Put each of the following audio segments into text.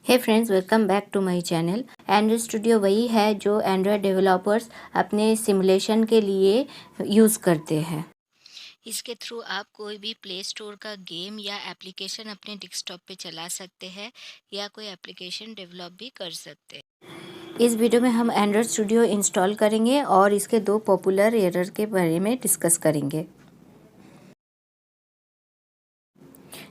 Hey friends, welcome back to my channel. Android studio वही है जो एंड्रॉयड डेवलपर्स अपने सिमुलेशन के लिए यूज़ करते हैं। इसके थ्रू आप कोई भी प्ले स्टोर का गेम या एप्लीकेशन अपने डेस्कटॉप पे चला सकते हैं या कोई एप्लीकेशन डेवलप भी कर सकते हैं। इस वीडियो में हम एंड्रॉयड स्टूडियो इंस्टॉल करेंगे और इसके 2 पॉपुलर एरर के बारे में डिस्कस करेंगे,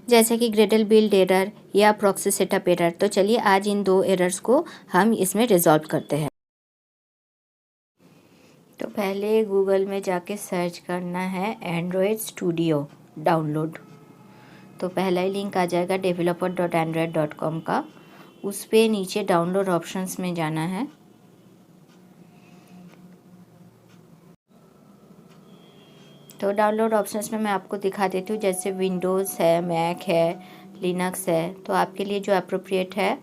जैसे कि ग्रेडल बिल्ड एरर या प्रॉक्सी सेटअप एरर। तो चलिए आज इन 2 एरर्स को हम इसमें रिजॉल्व करते हैं। तो पहले गूगल में जाके सर्च करना है एंड्रॉयड स्टूडियो डाउनलोड। तो पहला ही लिंक आ जाएगा developer.android.com का। उस पे नीचे डाउनलोड ऑप्शंस में जाना है। तो डाउनलोड ऑप्शंस में मैं आपको दिखा देती हूँ, जैसे विंडोज़ है, मैक है, लिनक्स है। तो आपके लिए जो अप्रोप्रिएट है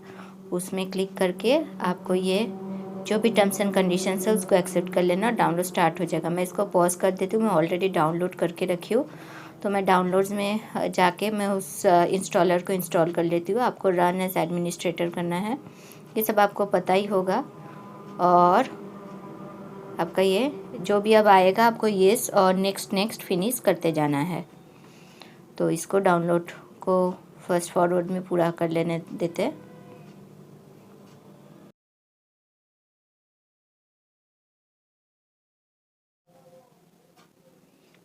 उसमें क्लिक करके आपको ये जो भी टर्म्स एंड कंडीशंस है उसको एक्सेप्ट कर लेना। डाउनलोड स्टार्ट हो जाएगा। मैं इसको पॉज कर देती हूँ, मैं ऑलरेडी डाउनलोड करके रखी हूँ। तो मैं डाउनलोड्स में जाके मैं उस इंस्टॉलर को इंस्टॉल कर लेती हूँ। आपको रन एज एडमिनिस्ट्रेटर करना है, ये सब आपको पता ही होगा। और आपका ये जो भी अब आएगा आपको येस और नेक्स्ट नेक्स्ट फिनिश करते जाना है। तो इसको डाउनलोड को फर्स्ट फॉरवर्ड में पूरा कर लेने देते हैं।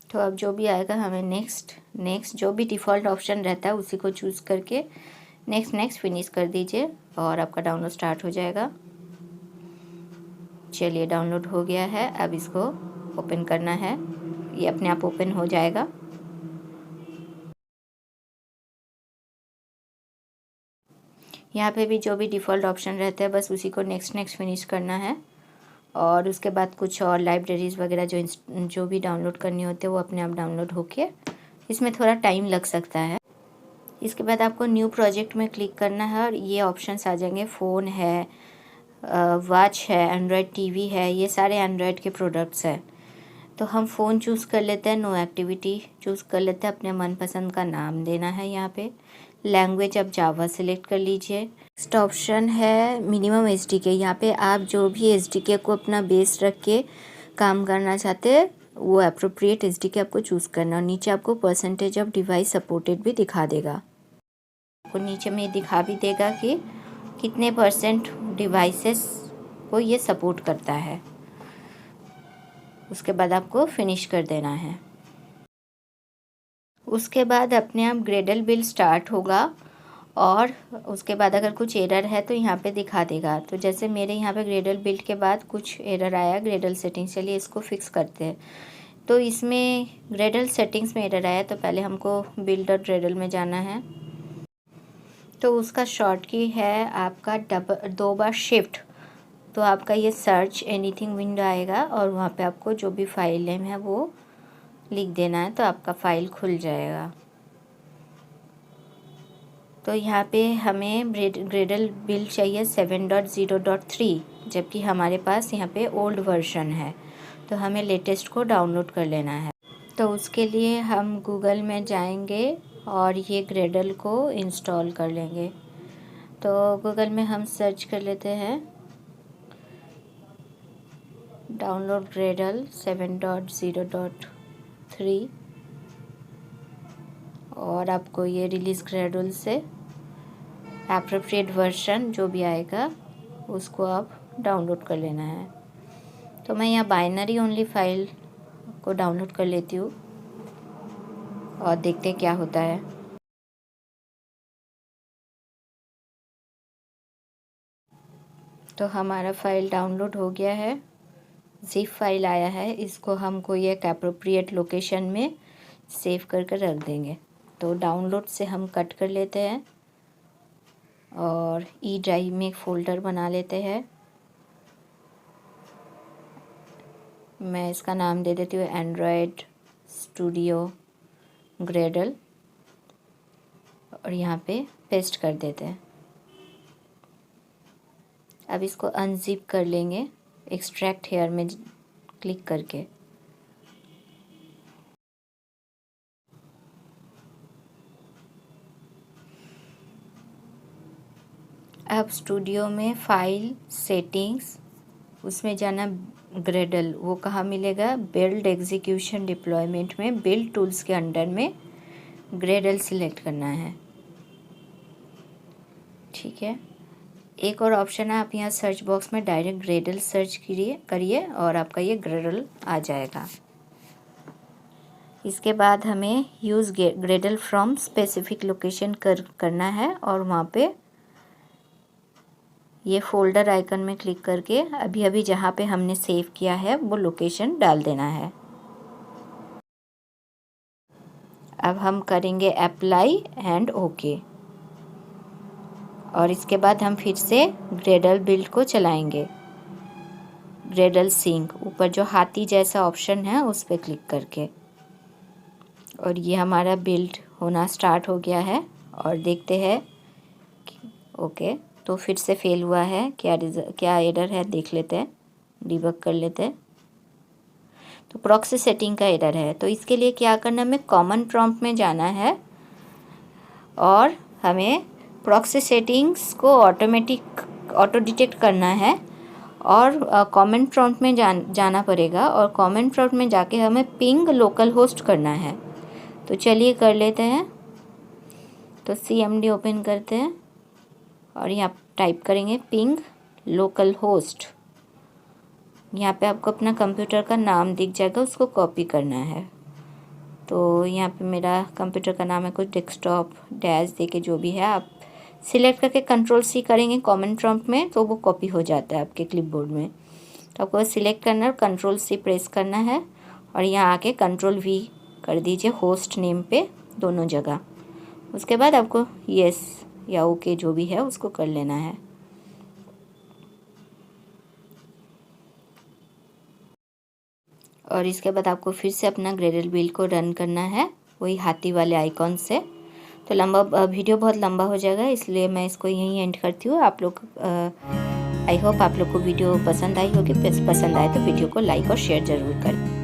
तो अब जो भी आएगा हमें नेक्स्ट जो भी डिफ़ॉल्ट ऑप्शन रहता है उसी को चूज़ करके नेक्स्ट फिनिश कर दीजिए और आपका डाउनलोड स्टार्ट हो जाएगा। चलिए डाउनलोड हो गया है। अब इसको ओपन करना है, ये अपने आप ओपन हो जाएगा। यहाँ पे भी जो भी डिफ़ॉल्ट ऑप्शन रहता है बस उसी को नेक्स्ट फिनिश करना है। और उसके बाद कुछ और लाइब्रेरीज़ वगैरह जो भी डाउनलोड करनी होती है वो अपने आप डाउनलोड होके, इसमें थोड़ा टाइम लग सकता है। इसके बाद आपको न्यू प्रोजेक्ट में क्लिक करना है और ये ऑप्शंस आ जाएंगे। फ़ोन है, वॉच है, एंड्रॉयड टीवी है, ये सारे एंड्रॉयड के प्रोडक्ट्स हैं। तो हम फ़ोन चूज़ कर लेते हैं, नो एक्टिविटी चूज़ कर लेते हैं, अपने मनपसंद का नाम देना है। यहाँ पे लैंग्वेज आप जावा सेलेक्ट कर लीजिए। नेक्स्ट ऑप्शन है मिनिमम एसडीके। यहाँ पे आप जो भी एसडीके को अपना बेस रख के काम करना चाहते हैं वो अप्रोप्रिएट एसडीके आपको चूज़ करना। और नीचे आपको परसेंटेज ऑफ डिवाइस सपोर्टेड भी दिखा देगा। आपको नीचे में दिखा भी देगा कि कितने % डिवाइसेस को ये सपोर्ट करता है। उसके बाद आपको फिनिश कर देना है। उसके बाद अपने आप ग्रेडल बिल्ड स्टार्ट होगा और उसके बाद अगर कुछ एरर है तो यहाँ पे दिखा देगा। तो जैसे मेरे यहाँ पे ग्रेडल बिल्ड के बाद कुछ एरर आया ग्रेडल सेटिंग्स। चलिए इसको फिक्स करते हैं। तो इसमें ग्रेडल सेटिंग्स में एरर आया तो पहले हमको बिल्ड और ग्रेडल में जाना है। तो उसका शॉर्ट की है आपका 2 बार शिफ्ट। तो आपका ये सर्च एनीथिंग विंडो आएगा और वहाँ पे आपको जो भी फाइल नेम है वो लिख देना है, तो आपका फ़ाइल खुल जाएगा। तो यहाँ पे हमें ग्रेडल बिल्ड चाहिए 7.0.3, जबकि हमारे पास यहाँ पे ओल्ड वर्जन है। तो हमें लेटेस्ट को डाउनलोड कर लेना है। तो उसके लिए हम गूगल में जाएंगे और ये ग्रेडल को इंस्टॉल कर लेंगे। तो गूगल में हम सर्च कर लेते हैं डाउनलोड ग्रेडल 7.0.3 और आपको ये रिलीज़ ग्रेडल से एप्रोप्रिएट वर्जन जो भी आएगा उसको आप डाउनलोड कर लेना है। तो मैं यहाँ बाइनरी ओनली फाइल को डाउनलोड कर लेती हूँ और देखते हैं क्या होता है। तो हमारा फ़ाइल डाउनलोड हो गया है, ज़िप फाइल आया है। इसको हम कोई एक एप्रोप्रिएट लोकेशन में सेव करके रख देंगे। तो डाउनलोड से हम कट कर लेते हैं और ई ड्राइव में एक फ़ोल्डर बना लेते हैं। मैं इसका नाम दे देती हूँ एंड्रॉयड स्टूडियो ग्रेडल और यहाँ पे पेस्ट कर देते हैं। अब इसको अनजिप कर लेंगे एक्सट्रैक्ट हेयर में क्लिक करके। अब स्टूडियो में फाइल सेटिंग्स, उसमें जाना ग्रेडल, वो कहाँ मिलेगा? बिल्ड एग्जीक्यूशन डिप्लॉयमेंट में बिल्ड टूल्स के अंडर में ग्रेडल सिलेक्ट करना है। ठीक है, एक और ऑप्शन है, आप यहाँ सर्च बॉक्स में डायरेक्ट ग्रेडल सर्च करिए और आपका ये ग्रेडल आ जाएगा। इसके बाद हमें use Gradle from specific location करना है और वहाँ पे ये फोल्डर आइकन में क्लिक करके अभी जहाँ पे हमने सेव किया है वो लोकेशन डाल देना है। अब हम करेंगे अप्लाई एंड ओके और इसके बाद हम फिर से ग्रेडल बिल्ड को चलाएंगे। ग्रेडल सिंक, ऊपर जो हाथी जैसा ऑप्शन है उस पर क्लिक करके, और ये हमारा बिल्ड होना स्टार्ट हो गया है। और देखते हैं ओके, तो फिर से फेल हुआ है, क्या एरर है देख लेते हैं, डिबग कर लेते हैं। तो प्रॉक्सी सेटिंग का एरर है, तो इसके लिए क्या करना है, हमें कॉमन प्रॉम्प्ट में जाना है और हमें प्रॉक्सी सेटिंग्स को ऑटो डिटेक्ट करना है और कॉमन प्रॉम्प्ट में जाना पड़ेगा और कॉमन प्रॉम्प्ट में जाके हमें पिंग लोकल होस्ट करना है। तो चलिए कर लेते हैं। तो CMD ओपन करते हैं और यहाँ टाइप करेंगे पिंग लोकल होस्ट। यहाँ पे आपको अपना कंप्यूटर का नाम दिख जाएगा, उसको कॉपी करना है। तो यहाँ पे मेरा कंप्यूटर का नाम है कुछ डेस्कटॉप डैश दे के जो भी है, आप सिलेक्ट करके Ctrl+C करेंगे कॉमन प्रॉम्प्ट में तो वो कॉपी हो जाता है आपके क्लिपबोर्ड में। तो आपको सिलेक्ट करना है, Ctrl+C प्रेस करना है और यहाँ आके Ctrl+V कर दीजिए होस्ट नेम पे दोनों जगह। उसके बाद आपको येस या ओके जो भी है उसको कर लेना है। और इसके बाद आपको फिर से अपना ग्रेडल बिल्ड को रन करना है वही हाथी वाले आइकॉन से। तो वीडियो बहुत लंबा हो जाएगा, इसलिए मैं इसको यहीं एंड करती हूँ। आप लोग आई होप आप लोग को वीडियो पसंद आई होगी। पसंद आए तो वीडियो को लाइक और शेयर ज़रूर करें।